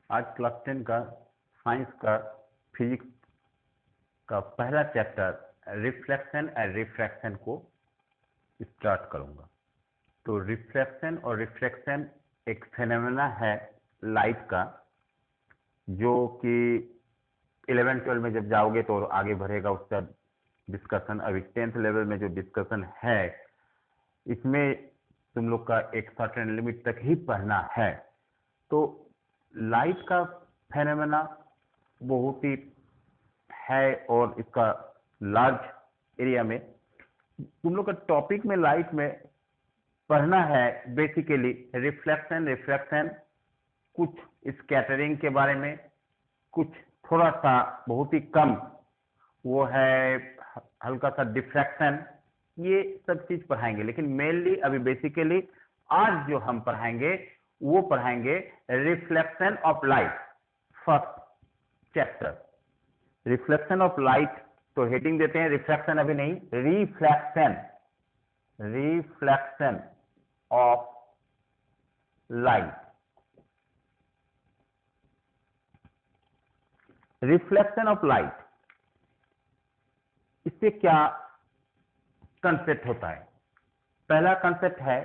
आज क्लास 10 का साइंस का फिजिक्स का पहला चैप्टर रिफ्लेक्शन एंड रिफ्रैक्शन को स्टार्ट करूंगा। तो रिफ्लेक्शन और रिफ्रैक्शन एक फेनोमेना है लाइट का, जो कि 11-12 में जब जाओगे तो आगे बढ़ेगा उसका डिस्कशन। अभी 10th लेवल में जो डिस्कशन है इसमें तुम लोग का एक सर्टेन लिमिट तक ही पढ़ना है। तो लाइट का फेनोमेना बहुत ही है और इसका लार्ज एरिया में तुम लोग का टॉपिक में लाइट में पढ़ना है बेसिकली रिफ्लेक्शन, रिफ्रैक्शन, कुछ स्कैटरिंग के बारे में, कुछ थोड़ा सा बहुत ही कम वो है हल्का सा डिफ्रैक्शन, ये सब चीज पढ़ाएंगे। लेकिन मेनली अभी बेसिकली आज जो हम पढ़ाएंगे वो पढ़ाएंगे reflection of light, first chapter reflection of light. तो हेडिंग देते हैं रिफ्लेक्शन, अभी नहीं, reflection, reflection of light. Reflection of light, इससे क्या कंसेप्ट होता है? पहला कंसेप्ट है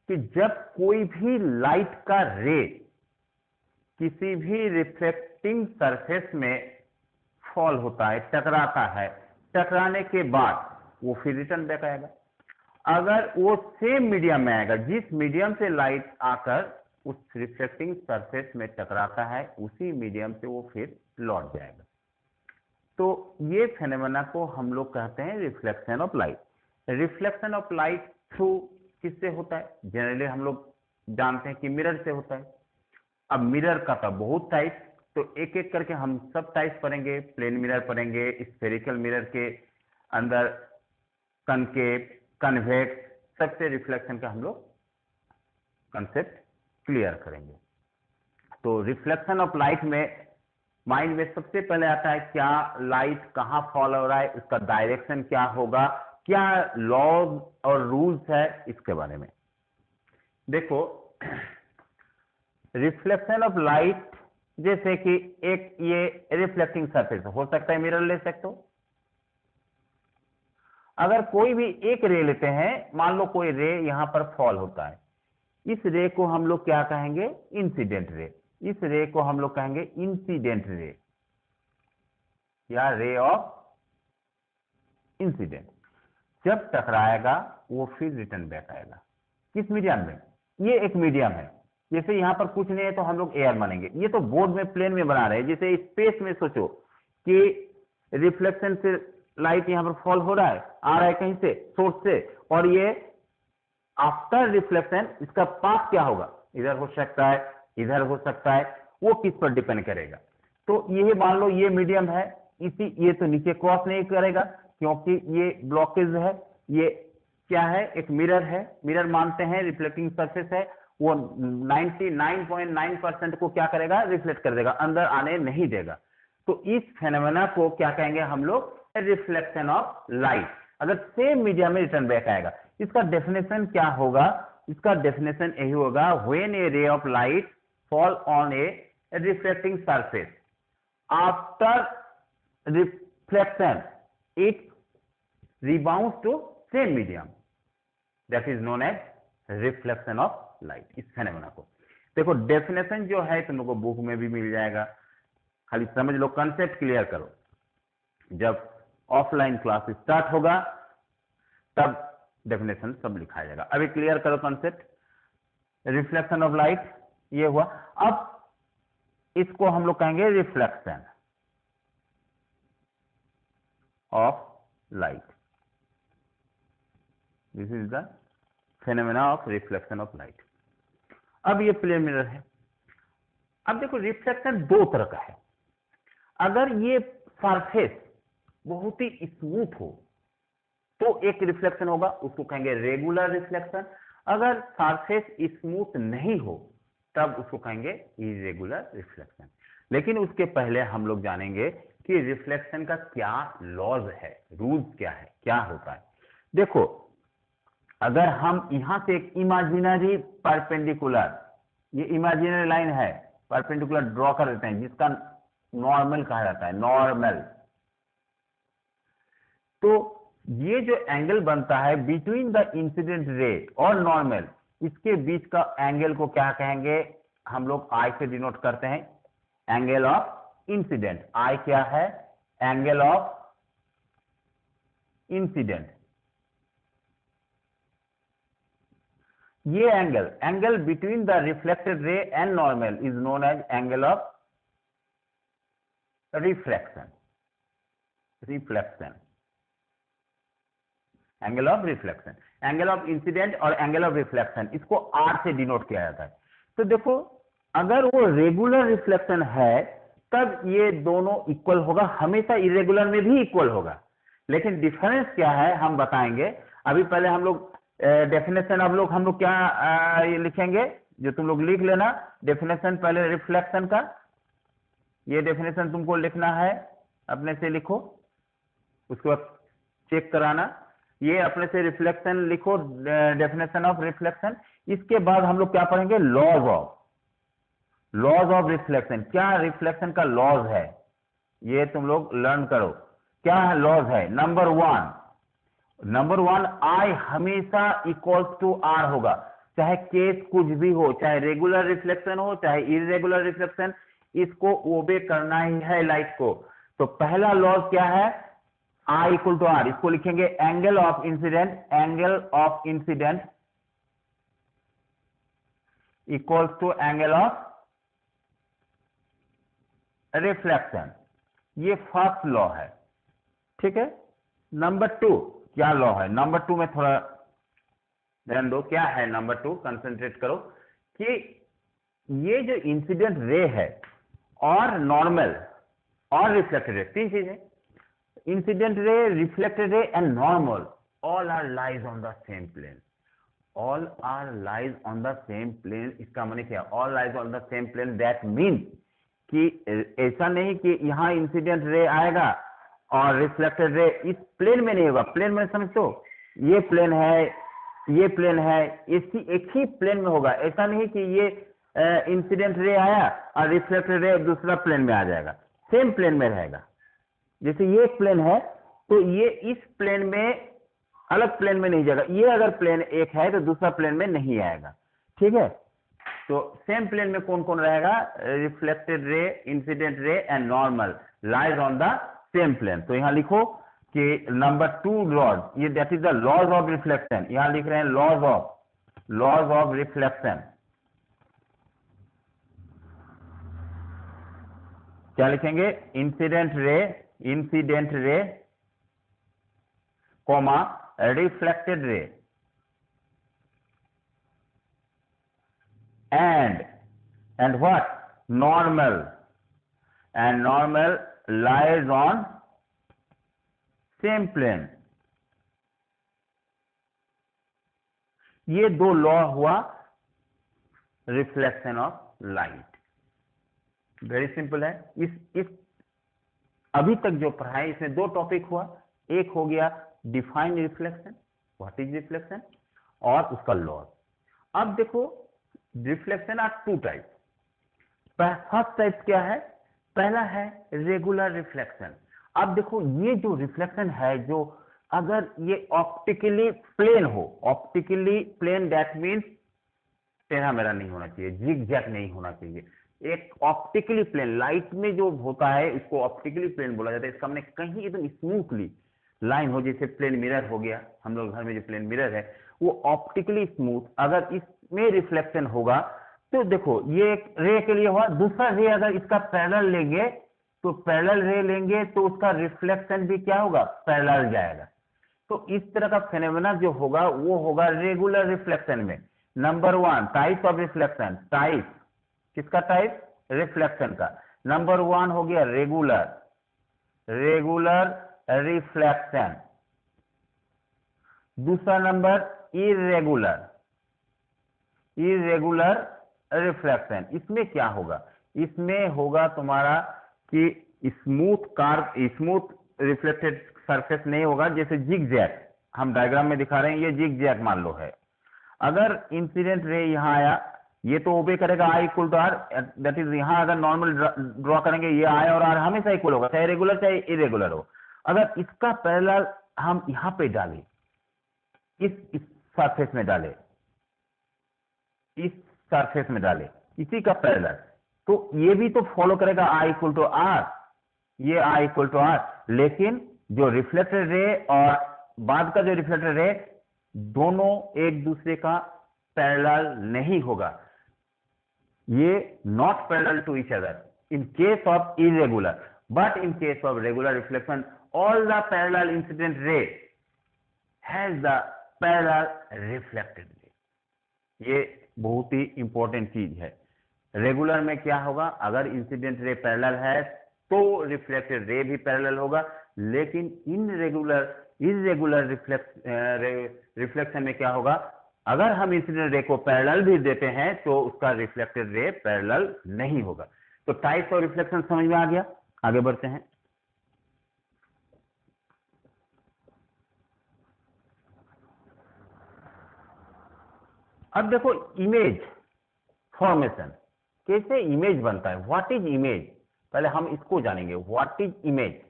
कि जब कोई भी लाइट का रे किसी भी रिफ्लेक्टिंग सरफेस में फॉल होता है, टकराता है, टकराने के बाद वो फिर रिटर्न बैक आएगा। अगर वो सेम मीडियम में आएगा, जिस मीडियम से लाइट आकर उस रिफ्लेक्टिंग सरफेस में टकराता है, उसी मीडियम से वो फिर लौट जाएगा। तो ये फेनोमेना को हम लोग कहते हैं reflection of light. Reflection of light through किससे होता है? जनरली हम लोग जानते हैं कि मिरर से होता है। अब मिरर का तो बहुत टाइप, तो एक एक करके हम सब टाइप पढ़ेंगे। प्लेन मिरर पढ़ेंगे, स्फेरिकल मिरर के अंदर कनकेव, कन्वेक्स, सबसे रिफ्लेक्शन का हम लोग कंसेप्ट क्लियर करेंगे। तो रिफ्लेक्शन ऑफ लाइट में माइंड में सबसे पहले आता है क्या लाइट कहां फॉल हो रहा है, उसका डायरेक्शन क्या होगा, क्या लॉज और रूल्स है, इसके बारे में देखो। रिफ्लेक्शन ऑफ लाइट, जैसे कि एक ये रिफ्लेक्टिंग सरफेस हो सकता है, मिरर ले सकते हो। अगर कोई भी एक रे लेते हैं, मान लो कोई रे यहां पर फॉल होता है, इस रे को हम लोग क्या कहेंगे? Incident ray. इस रे को हम लोग कहेंगे इंसिडेंट रे या रे ऑफ इंसिडेंट। जब टकराएगा वो फिर रिटर्न बैक आएगा। किस मीडियम में? ये एक मीडियम है। जैसे यहां पर कुछ नहीं है तो हम लोग एयर मानेंगे। ये तो बोर्ड में प्लेन में बना रहे हैं। जैसे स्पेस में सोचो कि रिफ्लेक्शन से लाइट यहां पर फॉल हो रहा है, आ रहा है कहीं से, सोर्स से, और ये आफ्टर रिफ्लेक्शन इसका पाथ क्या होगा? इधर हो सकता है, इधर हो सकता है, वो किस पर डिपेंड करेगा। तो ये मान लो ये मीडियम है, इसी ये तो नीचे क्रॉस नहीं करेगा क्योंकि ये ब्लॉकेज है। ये क्या है? एक मिरर है। मिरर मानते हैं रिफ्लेक्टिंग सरफेस है, वो 99.9% को क्या करेगा? रिफ्लेक्ट कर देगा, अंदर आने नहीं देगा। तो इस फेनोमेना को क्या कहेंगे हम लोग? Reflection of light. अगर सेम मीडियम में रिटर्न बैक आएगा, इसका डेफिनेशन क्या होगा? इसका डेफिनेशन यही होगा, when A ray of light fall on A reflecting surface after reflection it rebounds to same medium, that is known as reflection of light। इस फेनोमेना को देखो, डेफिनेशन जो है तुम लोगों को बुक में भी मिल जाएगा, खाली समझ लो, कंसेप्ट क्लियर करो। जब ऑफलाइन क्लास स्टार्ट होगा तब डेफिनेशन सब लिखा जाएगा। अभी क्लियर करो कंसेप्ट। रिफ्लेक्शन ऑफ लाइट ये हुआ। अब इसको हम लोग कहेंगे reflection of light. This is the phenomena of reflection of light. अब ये प्लेन मिरर है। अब देखो, रिफ्लेक्शन दो तरह का है। अगर ये सरफेस बहुत ही स्मूथ हो तो एक रिफ्लेक्शन होगा, उसको कहेंगे रेगुलर रिफ्लेक्शन। अगर सरफेस स्मूथ नहीं हो तब उसको कहेंगे इरेगुलर रिफ्लेक्शन। लेकिन उसके पहले हम लोग जानेंगे कि रिफ्लेक्शन का क्या लॉज है, रूल्स क्या है, क्या होता है। देखो, अगर हम यहां से एक इमेजिनरी परपेंडिकुलर, ये इमेजिनरी लाइन है, परपेंडिकुलर ड्रॉ कर देते हैं, जिसका नॉर्मल कहा जाता है, नॉर्मल। तो ये जो एंगल बनता है बिटवीन द इंसिडेंट रे और नॉर्मल, इसके बीच का एंगल को क्या कहेंगे हम लोग? आई से डिनोट करते हैं, एंगल ऑफ इंसिडेंट। आई क्या है? Angle of incident. ये angle between the reflected ray and normal is known as angle of reflection. Angle of reflection, angle of incident और एंगल ऑफ रिफ्लेक्शन, इसको आर से denote किया जाता है। तो देखो, अगर वो रेगुलर रिफ्लेक्शन है तब ये दोनों इक्वल होगा, हमेशा इरेगुलर में भी इक्वल होगा। लेकिन डिफरेंस क्या है हम बताएंगे। अभी पहले हम लोग डेफिनेशन हम लोग क्या ये लिखेंगे, जो तुम लोग लिख लेना डेफिनेशन पहले रिफ्लेक्शन का। ये डेफिनेशन तुमको लिखना है, अपने से लिखो, उसके बाद चेक कराना। ये अपने से रिफ्लेक्शन लिखो, डेफिनेशन ऑफ रिफ्लेक्शन। इसके बाद हम लोग क्या पढ़ेंगे? Laws of reflection. क्या रिफ्लेक्शन का लॉज है ये तुम लोग लर्न करो। क्या है लॉज है? नंबर वन, आई हमेशा इक्वल्स टू आर होगा, चाहे केस कुछ भी हो, चाहे रेगुलर रिफ्लेक्शन हो चाहे इरेगुलर रिफ्लेक्शन, इसको ओबे करना ही है लाइट को। तो पहला लॉज क्या है? I equal to R. इसको लिखेंगे angle of incident equals to angle of reflection. ये फर्स्ट लॉ है, ठीक है। नंबर 2 क्या लॉ है? नंबर 2 में थोड़ा ध्यान दो, क्या है नंबर 2? कंसंट्रेट करो कि ये जो इंसिडेंट रे है और नॉर्मल और रिफ्लेक्टेड रे, तीन चीजें, incident ray, reflected ray and normal, all are lies on the same plane. All are lies on the same plane, इसका माने क्या? All lies on the same plane, that means कि ऐसा नहीं कि यहां इंसिडेंट रे आएगा और रिफ्लेक्टेड रे इस प्लेन में नहीं होगा। प्लेन में समझो, ये प्लेन है, ये प्लेन है, एक ही प्लेन में होगा। ऐसा नहीं कि ये इंसिडेंट रे आया और रिफ्लेक्टेड रे दूसरा प्लेन में आ जाएगा, सेम प्लेन में रहेगा। जैसे ये एक प्लेन है तो ये इस प्लेन में, अलग प्लेन में नहीं जाएगा। ये अगर प्लेन एक है तो दूसरा प्लेन में नहीं आएगा, ठीक है। तो सेम प्लेन में कौन कौन रहेगा? Reflected ray, incident ray and normal lies on the same plane. तो यहां लिखो कि नंबर 2 लॉज, ये that is the laws of reflection. यहां लिख रहे हैं लॉज ऑफ रिफ्लेक्शन। क्या लिखेंगे? Incident ray comma reflected ray and what? Normal lies on same plane। ये दो लॉ हुआ reflection of light. Very simple है। इस अभी तक जो पढ़ाई, इसमें दो टॉपिक हुआ। एक हो गया define reflection, what is reflection, और उसका लॉ। अब देखो, reflection are 2 type. First type क्या है? पहला है रेगुलर रिफ्लेक्शन। अब देखो, ये जो रिफ्लेक्शन है, जो अगर ये ऑप्टिकली प्लेन हो, ऑप्टिकली प्लेन दैट मीन्स टेढ़ा मेढ़ा नहीं होना चाहिए, जिग जैग नहीं होना चाहिए। एक ऑप्टिकली प्लेन, लाइट में जो होता है इसको ऑप्टिकली प्लेन बोला जाता है। इसका हमने कहीं एकदम स्मूथली लाइन हो, जैसे प्लेन मिरर हो गया, हम लोग घर में जो प्लेन मिरर है वो ऑप्टिकली स्मूथ। अगर इसमें रिफ्लेक्शन होगा तो देखो, ये एक रे के लिए हुआ। दूसरा रे अगर इसका पैरेलल लेंगे तो पैरेलल रे लेंगे तो उसका रिफ्लेक्शन भी क्या होगा? पैरेलल जाएगा। तो इस तरह का फेनोमेना जो होगा वो होगा रेगुलर रिफ्लेक्शन में। Number 1 type of reflection, type किसका? टाइप रिफ्लेक्शन का। नंबर 1 हो गया रेगुलर रिफ्लेक्शन। दूसरा नंबर इरेगुलर रिफ्लेक्शन। इसमें क्या होगा? इसमें होगा तुम्हारा कि स्मूथ रिफ्लेक्टेड सरफेस नहीं होगा, जैसे जिग जैग हम डायग्राम में दिखा रहे हैं। ये जिग जैग मान लो है। अगर इंसिडेंट रे यहां आया ये तो ओबे करेगा i equal to r, that is यहां अगर नॉर्मल ड्रॉ करेंगे ये आई और आर हमेशा इक्वल होगा, चाहे रेगुलर चाहे इरेगुलर हो। अगर इसका पैरेलल हम यहां पे डालें, इस सरफेस में डालें, इस सरफेस में डालें इसी का पैरेलल, तो ये भी तो फॉलो करेगा आई इक्वल टू आर, ये आई इक्वल टू आर, लेकिन जो रिफ्लेक्टेड रे और बाद का जो रिफ्लेक्टेड रे दोनों एक दूसरे का पैरेलल नहीं होगा, ये not parallel to each other in case of irregular, but in case of regular reflection all the parallel incident ray has the parallel reflected ray. ये बहुत ही इंपॉर्टेंट चीज है। रेगुलर में क्या होगा, अगर इंसिडेंट रे पैरेलल है तो रिफ्लेक्टेड रे भी पैरेलल होगा, लेकिन इरेगुलर रिफ्लेक्शन में क्या होगा, अगर हम इंसिडेंट रे को पैरेलल भी देते हैं तो उसका रिफ्लेक्टेड रे पैरेलल नहीं होगा। तो टाइप्स ऑफ रिफ्लेक्शन समझ में आ गया, आगे बढ़ते हैं। अब देखो इमेज फॉर्मेशन, कैसे इमेज बनता है, व्हाट इज इमेज, पहले हम इसको जानेंगे, व्हाट इज इमेज।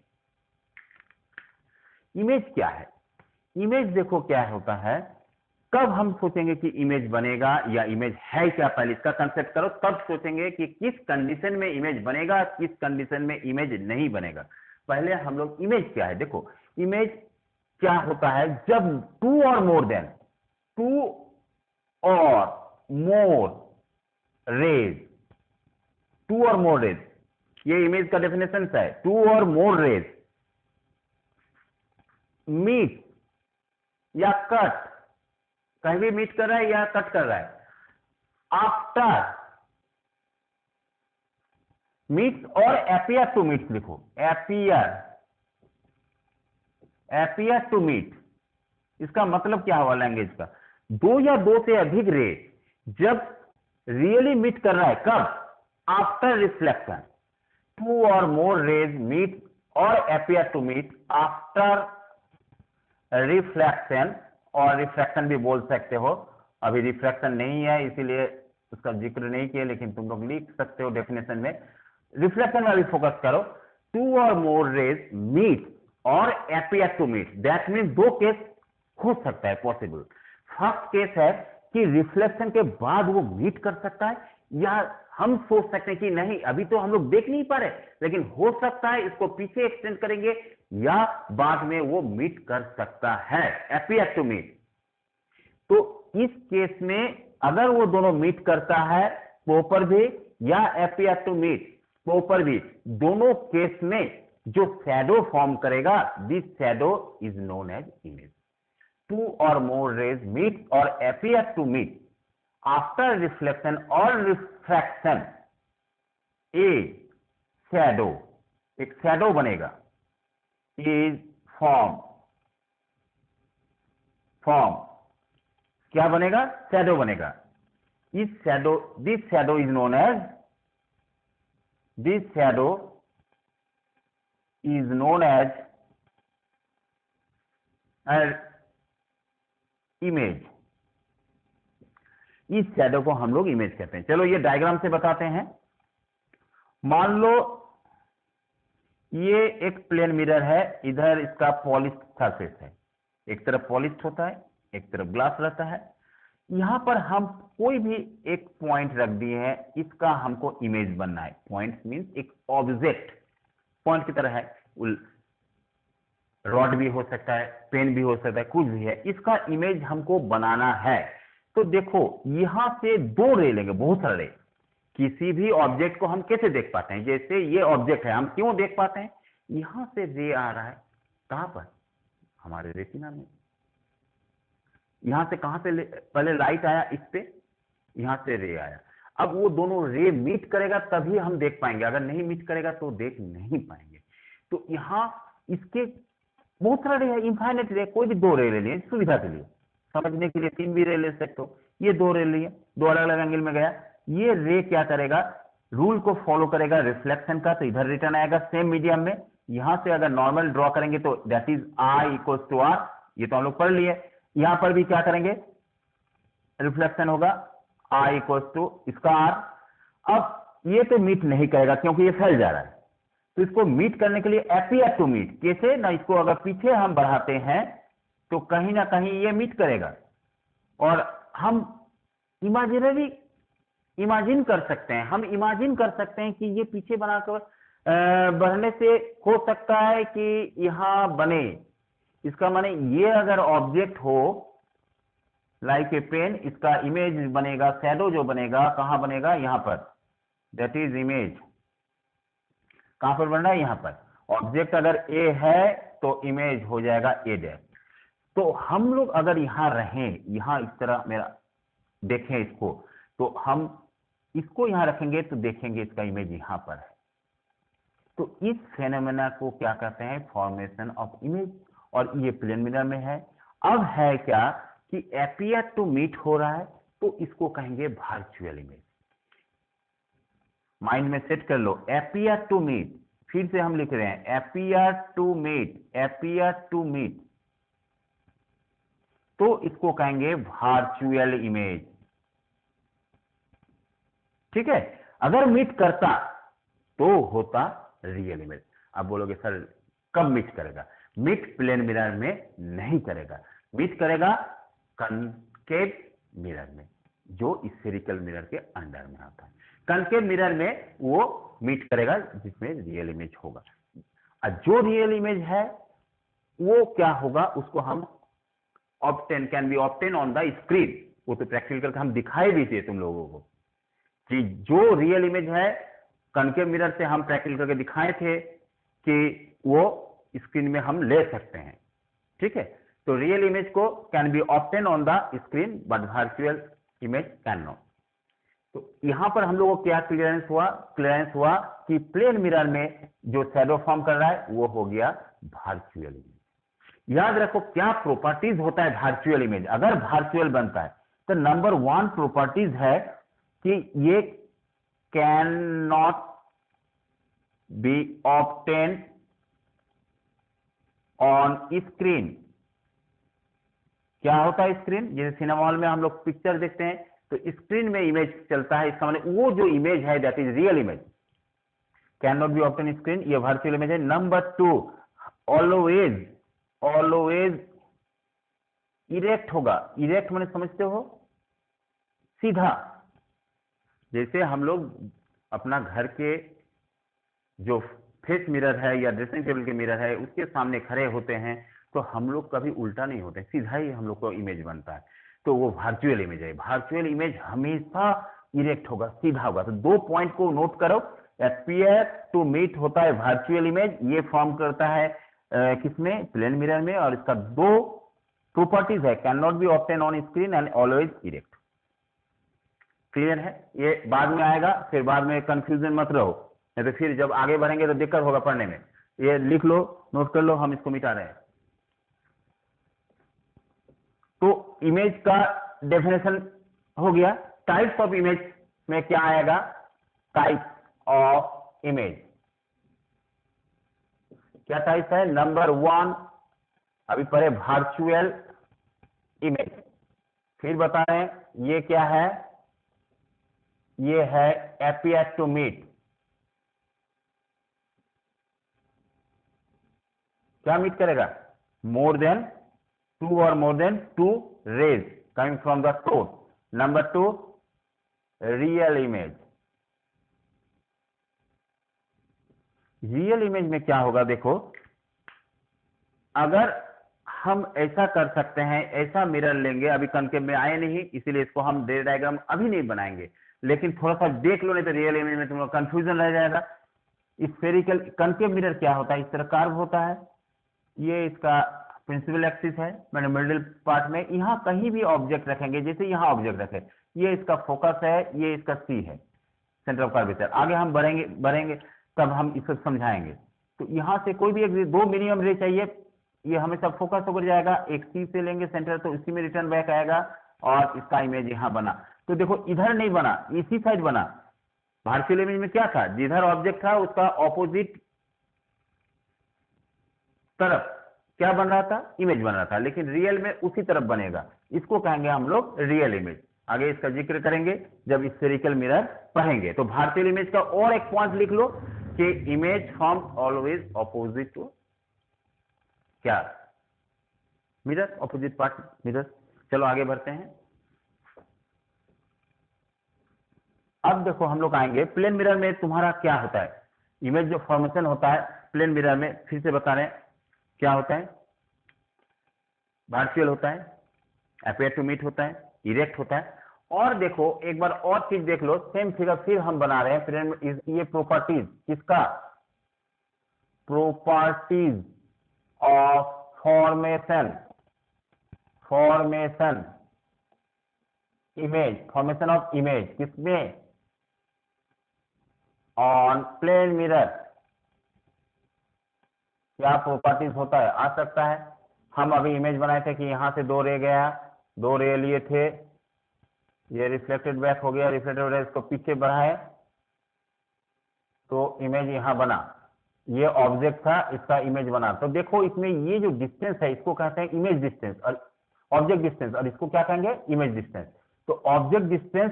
इमेज क्या है, इमेज देखो क्या होता है, कब हम सोचेंगे कि इमेज बनेगा या इमेज है क्या, पहले इसका कंसेप्ट करो, तब सोचेंगे कि किस कंडीशन में इमेज बनेगा, किस कंडीशन में इमेज नहीं बनेगा। पहले हम लोग इमेज क्या है, देखो इमेज क्या होता है, जब to or more raise, to or more raise, ये इमेज का डेफिनेशन है, to or more rays meet या कट, कहीं भी मीट कर रहा है या कट कर रहा है, after meet or appear to meet लिखो, एपियर टू मीट, इसका मतलब क्या हुआ लैंग्वेज का, दो या दो से अधिक रे जब रियली मीट कर रहा है, कब, after reflection, two or more rays meet or appear to meet after reflection, or refraction भी बोल सकते हो, अभी रिफ्रैक्शन नहीं है इसीलिए उसका जिक्र नहीं किया, लेकिन तुम लोग लिख सकते हो डेफिनेशन में। रिफ्लेक्शन में भी फोकस करो, two or more rays meet or appear to meet, that mean दो केस हो सकता है पॉसिबल। फर्स्ट केस है कि रिफ्लेक्शन के बाद वो मीट कर सकता है, या हम सोच सकते हैं कि नहीं अभी तो हम लोग देख नहीं पा रहे, लेकिन हो सकता है इसको पीछे एक्सटेंड करेंगे या बाद में वो मीट कर सकता है, एपियर टू मीट। तो इस केस में अगर वो दोनों मीट करता है प्रॉपर भी या एपियर टू मीट प्रॉपर भी, दोनों केस में जो शैडो फॉर्म करेगा, this shadow is known as image. Two or more rays meet or appear to meet after reflection or refraction, a shadow, एक शैडो बनेगा, इज फॉर्म क्या बनेगा, shadow बनेगा। इस shadow, this shadow is known as, this shadow is known as image, इस shadow को हम लोग इमेज कहते हैं। चलो ये डायग्राम से बताते हैं। मान लो ये एक प्लेन मिरर है, इधर इसका पॉलिश सरफेस है, एक तरफ पॉलिश होता है एक तरफ ग्लास रहता है, यहां पर हम कोई भी एक पॉइंट रख दिए हैं, इसका हमको इमेज बनना है। पॉइंट मींस एक ऑब्जेक्ट पॉइंट की तरह है, रॉड भी हो सकता है, पेन भी हो सकता है, कुछ भी है, इसका इमेज हमको बनाना है। तो देखो यहां से दो रे लेंगे, बहुत सारे, किसी भी ऑब्जेक्ट को हम कैसे देख पाते हैं, जैसे ये ऑब्जेक्ट है, हम क्यों देख पाते हैं, यहां से रे आ रहा है, कहां पर, हमारे रेटिना में, यहां से कहां से पहले लाइट आया इस पे, यहां से रे आया, अब वो दोनों रे मीट करेगा तभी हम देख पाएंगे, अगर नहीं मीट करेगा तो देख नहीं पाएंगे। तो यहां इसके बहुत सारे रे है, इनफाइनाइट रे, कोई भी दो रे ले लिए सुविधा के लिए, समझने के लिए तीन भी रे ले सकते हो, ये दो रे लिए, दो अलग अलग एंगल में गया, ये रे क्या करेगा, रूल को फॉलो करेगा रिफ्लेक्शन का, तो इधर रिटर्न आएगा सेम मीडियम में। यहां से अगर नॉर्मल ड्रॉ करेंगे तो that is I equal to R, ये तो हम लोग पढ़ लिए। यहां पर भी क्या करेंगे, रिफ्लेक्शन होगा आई इक्वल टू इसका आर। अब ये तो मीट नहीं करेगा क्योंकि ये फैल जा रहा है, तो इसको मीट करने के लिए एपियर टू मीट कैसे ना, इसको अगर पीछे हम बढ़ाते हैं तो कहीं ना कहीं ये मीट करेगा, और हम इमेजिन कर सकते हैं, हम इमेजिन कर सकते हैं कि ये पीछे बनाकर बढ़ने से हो सकता है कि यहां बने। इसका माने ये अगर ऑब्जेक्ट हो लाइक ए पेन, इसका इमेज बनेगा, शैडो जो बनेगा कहां बनेगा, यहां पर, दैट इज इमेज कहां पर बन रहा है, यहां पर। ऑब्जेक्ट अगर ए है तो इमेज हो जाएगा ए डैश। तो हम लोग अगर यहां रहें, यहां इस तरह मेरा देखें इसको, तो हम इसको यहां रखेंगे तो देखेंगे इसका इमेज यहां पर है। तो इस फेनोमेना को क्या कहते हैं, फॉर्मेशन ऑफ इमेज, और ये प्लेन मिरर में है। अब है क्या कि एपियर टू मीट हो रहा है, तो इसको कहेंगे वर्चुअल इमेज। माइंड में सेट कर लो, एपियर टू मीट, फिर से हम लिख रहे हैं appear to meet, appear to meet, तो इसको कहेंगे वर्चुअल इमेज। ठीक है, अगर मीट करता तो होता रियल इमेज। अब बोलोगे सर कब मीट करेगा, मीट प्लेन मिरर में नहीं करेगा, मीट करेगा कनकेव मिरर में, जो स्फेरिकल मिरर के अंडर में आता है। कनकेव मिरर में वो मीट करेगा जिसमें रियल इमेज होगा। और जो रियल इमेज है वो क्या होगा, उसको हम obtain, can be obtain on the screen. वो तो प्रैक्टिकल करके हम दिखाई भी थे तुम लोगों को कि जो रियल इमेज है कनकेव मिरर से हम प्रैक्टिकल करके दिखाए थे कि वो स्क्रीन में हम ले सकते हैं। ठीक है, तो रियल इमेज को can be obtain on the screen but virtual image can not. तो यहां पर हम लोगों को क्या क्लियरेंस हुआ कि प्लेन मिरर में जो शैडो फॉर्म कर रहा है वो हो गया वर्चुअल इमेज। याद रखो क्या प्रॉपर्टीज होता है वर्चुअल इमेज, अगर वर्चुअल बनता है तो नंबर 1 प्रॉपर्टीज है कि ये can not be obtain on screen. क्या होता है स्क्रीन, जैसे सिनेमा हॉल में हम लोग पिक्चर देखते हैं तो स्क्रीन में इमेज चलता है, इसका मतलब वो जो इमेज है that is real image, can not be obtain screen, ये वर्चुअल इमेज है। नंबर 2, ऑलवेज इरेक्ट होगा। इरेक्ट मैंने समझते हो, सीधा। जैसे हम लोग अपना घर के जो फेस मिरर है या ड्रेसिंग टेबल के मिरर है उसके सामने खड़े होते हैं तो हम लोग कभी उल्टा नहीं होते, सीधा ही हम लोग को इमेज बनता है, तो वो वर्चुअल इमेज है। वर्चुअल इमेज हमेशा इरेक्ट होगा, सीधा होगा। तो 2 पॉइंट को नोट करो, एपियर टू मीट होता है वर्चुअल इमेज, ये फॉर्म करता है किसमें, प्लेन मिरर में, और इसका 2 प्रॉपर्टीज है, can not be obtain on screen and always erect. Clear है, ये बाद में आएगा, फिर बाद में कंफ्यूजन मत रहो, नहीं तो फिर जब आगे बढ़ेंगे तो दिक्कत होगा पढ़ने में। ये लिख लो, नोट कर लो, हम इसको मिटा रहे हैं। तो इमेज का डेफिनेशन हो गया। टाइप्स ऑफ इमेज में क्या आएगा, टाइप ऑफ इमेज क्या टाइप है, नंबर 1 अभी पढ़े वर्चुअल इमेज, फिर बता रहे हैं ये क्या है, ये है एपियर टू मीट। क्या मीट करेगा, more than 2 or more than 2 rays coming from the source. Number 2, real image. Real image में क्या होगा, देखो अगर हम ऐसा कर सकते हैं, ऐसा मिरर लेंगे, अभी कनकेव में आए नहीं इसीलिए इसको हम डे डायग्राम अभी नहीं बनाएंगे, लेकिन थोड़ा सा देख लो, नहीं तो रियल इमेज में तुम लोग कंफ्यूजन रह जाएगा। स्फेरिकल कनकेव मिरर क्या होता है, इस तरह कार्व होता है, ये इसका प्रिंसिपल एक्सिस है, मैंने मिडिल पार्ट में यहां कहीं भी ऑब्जेक्ट रखेंगे, जैसे यहां ऑब्जेक्ट रखे, ये इसका फोकस है, ये इसका सी है, सेंटर ऑफ कर्वेचर। आगे हम बढ़ेंगे तब हम इसको समझाएंगे। तो यहां से कोई भी एक 2 मिनिमम रे चाहिए, ये हमेशा फोकस होकर जाएगा, एक सी से लेंगे सेंटर तो इसी में रिटर्न बैक आएगा, और इसका इमेज यहां बना। तो देखो इधर नहीं बना, इसी साइड बना। वर्चुअल इमेज में क्या था, जिधर ऑब्जेक्ट था उसका ऑपोजिट तरफ क्या बन रहा था, इमेज बन रहा था, लेकिन रियल में उसी तरफ बनेगा, इसको कहेंगे हम लोग रियल इमेज। आगे इसका जिक्र करेंगे जब स्फेरिकल मिरर पढ़ेंगे। तो भारतीय इमेज का और एक पॉइंट लिख लो कि image form always opposite to क्या, मिरर, ऑपोजिट पार्ट मिरर। चलो आगे बढ़ते हैं। अब देखो हम लोग आएंगे प्लेन मिरर में तुम्हारा क्या होता है, इमेज जो फॉर्मेशन होता है प्लेन मिरर में, फिर से बता रहे हैं क्या होता है, वर्चुअल होता है, अपियर टू मीट होता है, इरेक्ट होता है। और देखो एक बार और चीज देख लो, सेम फिगर फिर हम बना रहे हैं प्लेन, ये प्रॉपर्टीज किसका, properties of formation, formation image, formation of image किसमें, ऑन प्लेन मिरर। क्या प्रॉपर्टीज होता है, आ सकता है। हम अभी इमेज बनाए थे कि यहां से दो रे गया, दो रे लिए थे, ये रिफ्लेक्टेड बैक हो गया, रिफ्लेक्टेड हो गया, इसको पीछे बढ़ाए तो इमेज यहां बना, ये ऑब्जेक्ट था, इसका इमेज बना। तो देखो इसमें ये जो डिस्टेंस है इसको कहते हैं इमेज डिस्टेंस, और ऑब्जेक्ट डिस्टेंस, और इसको क्या कहेंगे, इमेज डिस्टेंस। तो ऑब्जेक्ट डिस्टेंस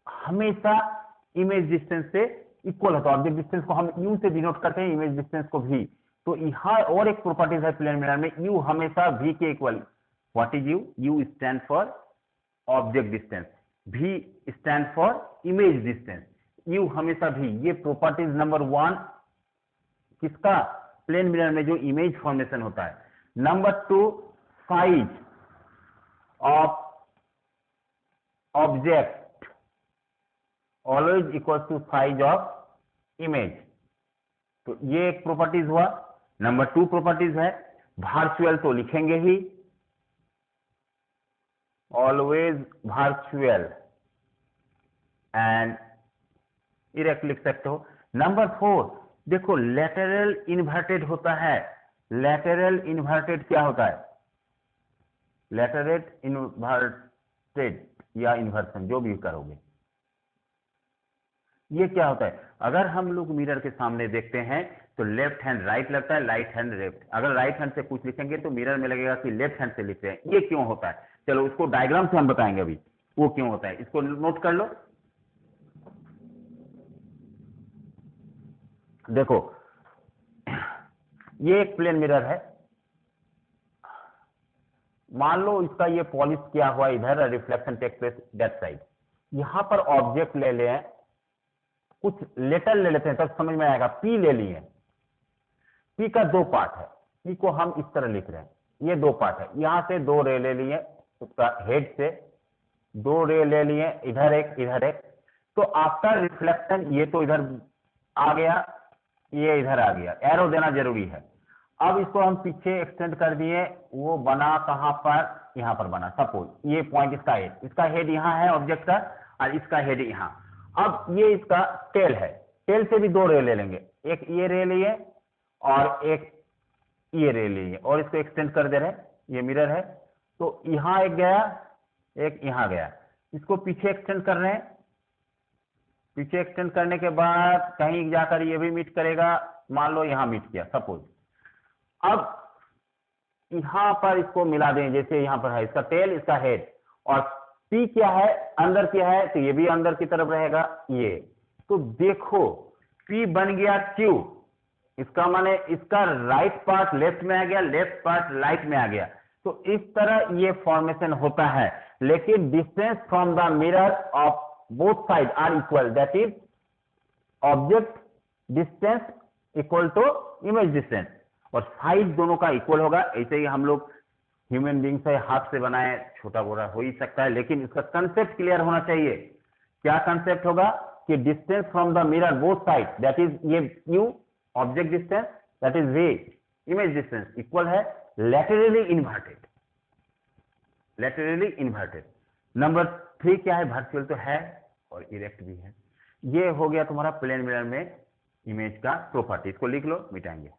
हमेशा इमेज डिस्टेंस से इक्वल होता है। ऑब्जेक्ट डिस्टेंस को हम यू से डिनोट करते हैं, इमेज डिस्टेंस को भी। तो यहां और एक प्रॉपर्टीज है प्लेन मिरर में, यू हमेशा वी के equal. What is you, you stand for object distance, v stand for image distance, u हमेशा भी। ये प्रॉपर्टीज नंबर 1 किसका, प्लेन मिरर में जो इमेज फॉर्मेशन होता है। Number 2 size of object always equal to size of image. तो ये एक प्रॉपर्टीज हुआ। नंबर 2 प्रॉपर्टीज है वर्चुअल, तो लिखेंगे ही ऑलवेज वर्चुअल, एंड इरेक्ट लिख सकते हो। नंबर 4 देखो लेटरल इन्वर्टेड होता है। लेटरल इन्वर्टेड क्या होता है, लेटरल इन्वर्टेड या इन्वर्सन जो भी करोगे, ये क्या होता है, अगर हम लोग मिरर के सामने देखते हैं तो लेफ्ट हैंड राइट लगता है, राइट हैंड लेफ्ट। अगर राइट हैंड से कुछ लिखेंगे तो मिरर में लगेगा कि लेफ्ट हैंड से लिख रहे हैं। ये क्यों होता है, चलो उसको डायग्राम से हम बताएंगे अभी वो क्यों होता है, इसको नोट कर लो। देखो ये एक प्लेन मिरर है, मान लो इसका ये पॉलिश किया हुआ इधर, reflection take place that side. यहां पर ऑब्जेक्ट ले लें, कुछ लेटर ले लेते हैं तब समझ में आएगा। पी ले लिए, पी का 2 पार्ट है, पी को हम इस तरह लिख रहे हैं, ये 2 पार्ट है। यहां से 2 रे ले लिए, उसका हेड से 2 रे ले लिए, इधर एक इधर एक। तो आफ्टर रिफ्लेक्शन ये तो इधर आ गया, ये इधर आ गया, एरो देना जरूरी है। अब इसको हम पीछे एक्सटेंड कर दिए, वो बना कहां पर, यहां पर बना। सपोज ये पॉइंट इसका हेड यहां है ऑब्जेक्ट का, और इसका हेड यहां। अब ये इसका टेल है, टेल से भी 2 रे ले लेंगे, एक ये रे लिए और एक ये रे लिए, और इसको एक्सटेंड कर दे रहे हैं, ये मिरर है। तो यहां एक गया, एक यहां गया, इसको पीछे एक्सटेंड कर रहे हैं। पीछे एक्सटेंड करने के बाद कहीं जाकर ये भी मीट करेगा, मान लो यहां मीट किया सपोज। अब यहां पर इसको मिला दें, जैसे यहां पर है इसका टेल, इसका हेड, और पी क्या है, अंदर क्या है, तो ये भी अंदर की तरफ रहेगा ये। तो देखो पी बन गया क्यू, इसका माने इसका राइट पार्ट लेफ्ट में आ गया, लेफ्ट पार्ट राइट में आ गया। तो इस तरह ये फॉर्मेशन होता है। लेकिन distance from the mirror of both side are equal, that is object distance equal to image distance, और साइज दोनों का इक्वल होगा। ऐसे ही हम लोग ह्यूमन बींग से हाथ से बनाए, छोटा बड़ा हो ही सकता है, लेकिन इसका कंसेप्ट क्लियर होना चाहिए। क्या कंसेप्ट होगा कि distance from the mirror both side, that is ये u object distance, that is v image distance, equal है laterally inverted, laterally inverted. Number 3 क्या है, वर्चुअल तो है और इरेक्ट भी है। ये हो गया तुम्हारा प्लेन मिरर में इमेज का प्रॉपर्टी। इसको लिख लो, मिटाएंगे।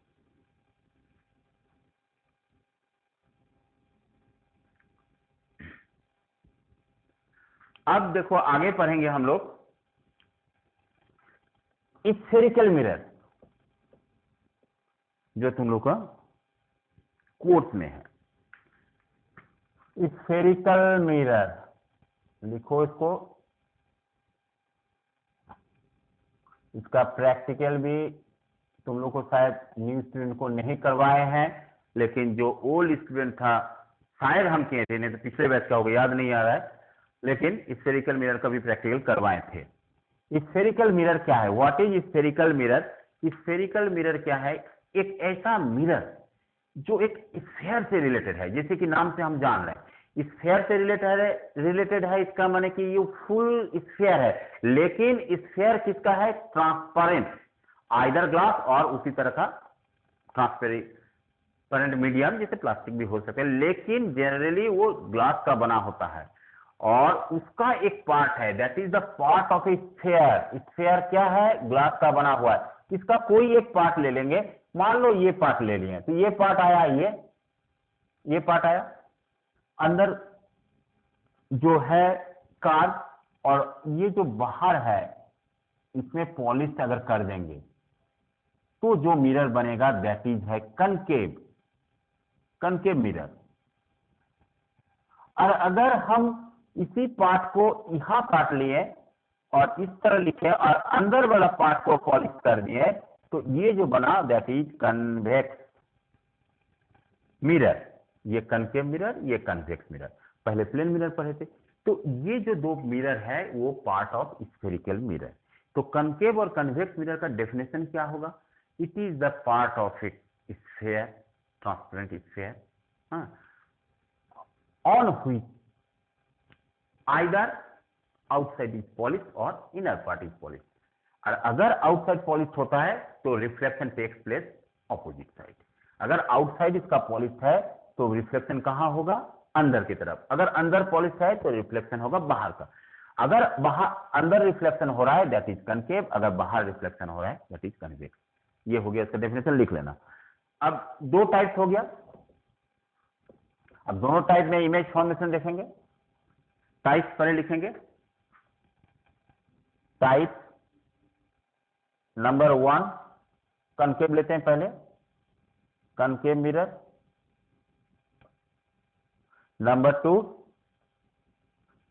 अब देखो आगे पढ़ेंगे हम लोग स्फेरिकल मिरर, जो तुम लोग का कोर्स में है। स्फेरिकल मिरर लिखो इसको, इसका प्रैक्टिकल भी तुम लोग को शायद न्यू स्टूडेंट को नहीं करवाए हैं, लेकिन जो ओल्ड स्टूडेंट था शायद हम किए थे, नहीं तो पिछले बैच का होगा, याद नहीं आ रहा है, लेकिन स्फेरिकल मिरर का भी प्रैक्टिकल करवाए थे। स्फेरिकल मिरर क्या है? What is spherical mirror? Spherical mirror क्या है? एक ऐसा मिरर जो एक स्फेयर से रिलेटेड है, जैसे कि नाम से हम जान रहे हैं स्फेयर से रिलेटेड है, इसका माने कि ये फुल स्फेयर है, लेकिन स्फेयर किसका है? ट्रांसपेरेंट, आइदर ग्लास और उसी तरह का ट्रांसपेरेंट मीडियम, जैसे प्लास्टिक भी हो सके, लेकिन जनरली वो ग्लास का बना होता है और उसका एक पार्ट है, that is the part of A sphere. Sphere क्या है? ग्लास का बना हुआ है। इसका कोई एक पार्ट ले लेंगे, मान लो ये पार्ट ले लिए, तो ये पार्ट आया, ये पार्ट आया, अंदर जो है कार्ड, और ये जो बाहर है इसमें पॉलिश अगर कर देंगे तो जो मिरर बनेगा दैट इज है कनकेव मिरर। और अगर हम इसी पार्ट को यहां काट लिए और इस तरह लिखे और अंदर वाला पार्ट को पॉलिश कर दिए, तो ये जो बना दैट इज कन्वेक्स मिरर। ये कनकेव मिरर, ये कन्वेक्स मिरर। पहले प्लेन मिरर पढ़े थे, तो ये जो दो मिरर है वो पार्ट ऑफ स्फेरिकल मिरर। तो कनकेव और कन्वेक्स मिरर का डेफिनेशन क्या होगा? It is the part of A sphere, transparent sphere, on which either outside is polish और इनर पार्ट इज पॉलिश। और अगर आउटसाइड पॉलिश होता है तो reflection takes place opposite side. अगर आउटसाइड इसका पॉलिश है तो रिफ्लेक्शन कहां होगा? अंदर की तरफ। अगर अंदर पॉलिश है तो रिफ्लेक्शन होगा बाहर का। अगर बाहर अंदर रिफ्लेक्शन हो रहा है दैट इज कनकेव, अगर बाहर रिफ्लेक्शन हो रहा है दैट इज कन्वेक्स। ये हो गया, इसका डेफिनेशन लिख लेना। अब दो टाइप्स हो गया। अब दोनों टाइप में इमेज फॉर्मेशन देखेंगे। टाइप्स पहले लिखेंगे। टाइप नंबर 1 कनकेव लेते हैं पहले, concave mirror. Number 2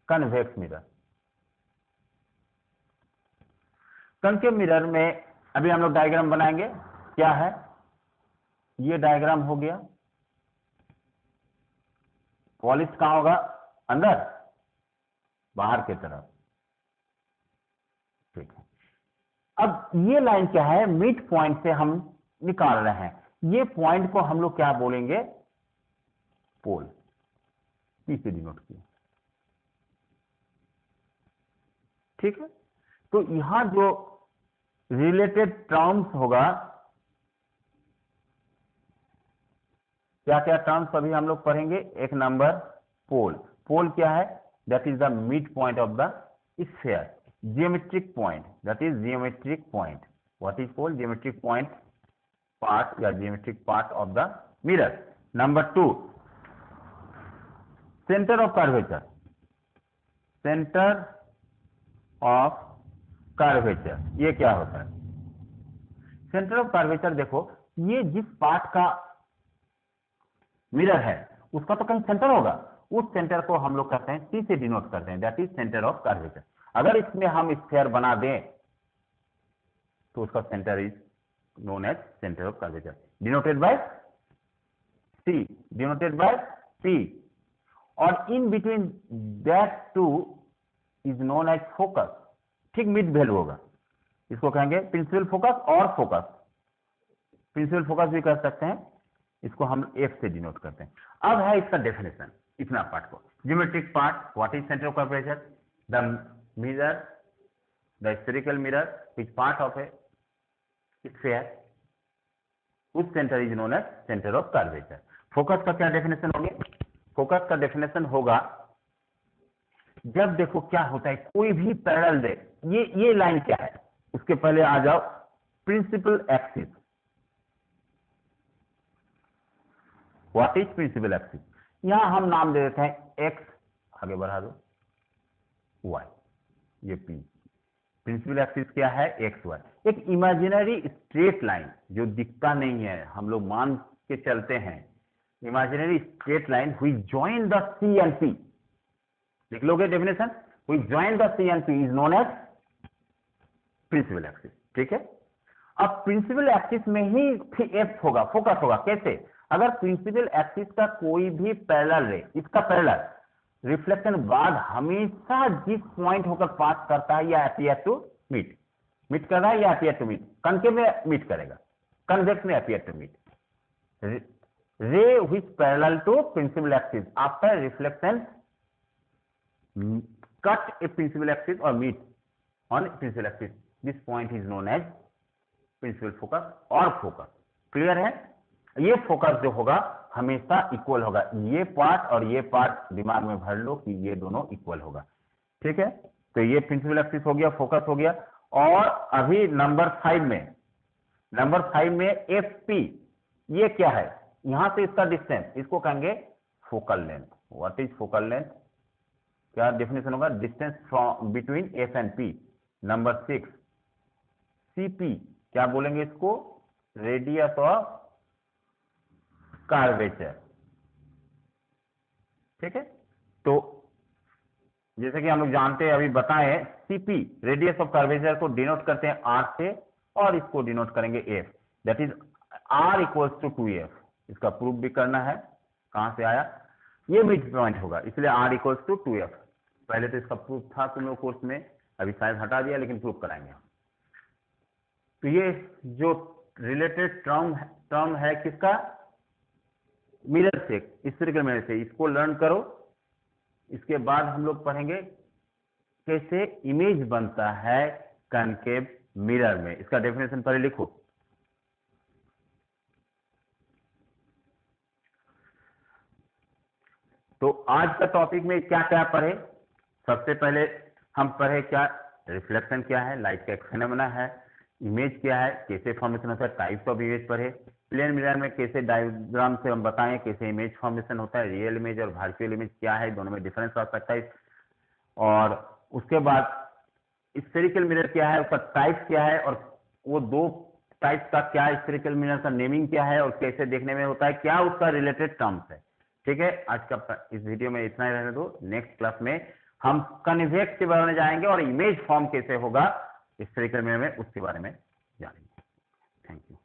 convex mirror. Concave mirror में अभी हम लोग डायग्राम बनाएंगे। क्या है? ये डायग्राम हो गया। पॉलिश कहां होगा? अंदर, बाहर की तरफ। ठीक है। अब ये लाइन क्या है? मिड पॉइंट से हम निकाल रहे हैं। ये पॉइंट को हम लोग क्या बोलेंगे? पोल। पी से डिनोट किया। ठीक है। तो यहां जो रिलेटेड टर्म्स होगा, क्या क्या टर्म्स अभी हम लोग पढ़ेंगे। एक नंबर पोल। पोल क्या है? That is the mid point of the sphere. Geometric point, that is geometric point. What is pole? Geometric point part या geometric part of the mirror. Number 2 centre of curvature. Centre of curvature ये क्या होता है? Centre of curvature देखो, ये जिस part का mirror है उसका तो कहीं सेंटर होगा, उस सेंटर को हम लोग कहते हैं, सी से डिनोट करते हैं, that is centre of curvature. अगर इसमें हम स्फीयर बना दें तो उसका centre is known as centre of curvature, denoted by c, denoted by p. और in between that two is known as focus. ठीक मिड वैल्यू होगा, इसको कहेंगे प्रिंसिपल फोकस और फोकस। प्रिंसिपल फोकस भी कर सकते हैं, इसको हम एफ से डिनोट करते हैं। अब है इसका डेफिनेशन, इतना पार्ट को। Geometric part, what is centre of curvature? The mirror, the spherical mirror is part of a sphere, उस centre is known as centre of curvature. Focus का क्या डेफिनेशन होगा? फोकस का डेफिनेशन होगा, जब देखो क्या होता है, कोई भी पैरेलल दे, ये लाइन क्या है? उसके पहले आ जाओ, principal axis. What is principal axis? यहां हम नाम दे देते हैं एक्स, आगे बढ़ा दो, वाई, ये पी। प्रिंसिपल एक्सिस क्या है? X Y. एक इमेजिनरी स्ट्रेट लाइन जो दिखता नहीं है, हम लोग मान के चलते हैं, इमेजिनरी स्ट्रेट लाइन हुई join the C and P. लिख लोगे definition, which join the C and P is known as principal axis. ठीक है, अब प्रिंसिपल एक्सिस में ही एफ होगा, फोकस होगा। कैसे? अगर प्रिंसिपल एक्सिस का कोई भी पैरेलल रे, इसका पैरेलल रिफ्लेक्शन बाद हमेशा जिस पॉइंट होकर पास करता है या अपीयर टू मीट, मीट कर रहा है या अपीयर टू मीट, कनकेव में मीट करेगा, कन्वेक्स में appear to meet. Ray which parallel to principal axis after reflection cut a principal axis और meet on principal axis, this point is known as principal focus और focus. Clear है? ये focus जो होगा हमेशा equal होगा, ये पार्ट और ये पार्ट दिमाग में भर लो कि ये दोनों इक्वल होगा। ठीक है, तो ये प्रिंसिपल एक्सिस हो गया, फोकस हो गया। और अभी नंबर 5 में एफ पी, ये क्या है? यहां से इसका डिस्टेंस, इसको कहेंगे focal length. What is focal length? क्या डेफिनेशन होगा? Distance from between F and P. Number 6 CP, क्या बोलेंगे इसको? Radius of curvature. ठीक है, तो जैसे कि हम लोग जानते हैं, अभी बताएं, सीपी रेडियस ऑफ कर्वेचर को डिनोट करते हैं आर से, और इसको डिनोट करेंगे F, that is R equals to 2f। इसका प्रूफ भी करना है। कहां से आया? ये मिड पॉइंट होगा, इसलिए आर इक्वल्स टू 2f। पहले तो इसका प्रूफ था तुम लोग कोर्स में, अभी शायद हटा दिया, लेकिन प्रूफ कराएंगे। तो ये जो रिलेटेड टर्म है किसका? मिरर से, स्फेरिकल मिरर से, इसको लर्न करो। इसके बाद हम लोग पढ़ेंगे कैसे इमेज बनता है कनकेव मिरर में। इसका डेफिनेशन पहले लिखो। तो आज का टॉपिक में क्या क्या पढ़े? सबसे पहले हम पढ़े क्या रिफ्लेक्शन क्या है, लाइट का एक फेनोमेना है, इमेज क्या है, कैसे फॉर्मेशन होता है, टाइप्स ऑफ इमेज पढ़े, प्लेन मिरर में कैसे डायग्राम से हम बताएं कैसे इमेज फॉर्मेशन होता है, रियल इमेज और वर्चुअल इमेज क्या है, दोनों में डिफरेंस आ सकता है। और उसके बाद स्फेरिकल मिरर क्या है, उसका टाइप क्या है, और वो दो टाइप का क्या स्फेरिकल मिरर का नेमिंग क्या है और कैसे देखने में होता है, क्या उसका रिलेटेड टर्म्स है। ठीक है, आज का इस वीडियो में इतना ही रहने दो। नेक्स्ट क्लास में हम कन्वेक्स के बारे में जाएंगे और इमेज फॉर्म कैसे होगा स्फेरिकल मिरर में, उसके बारे में जानेंगे। Thank you.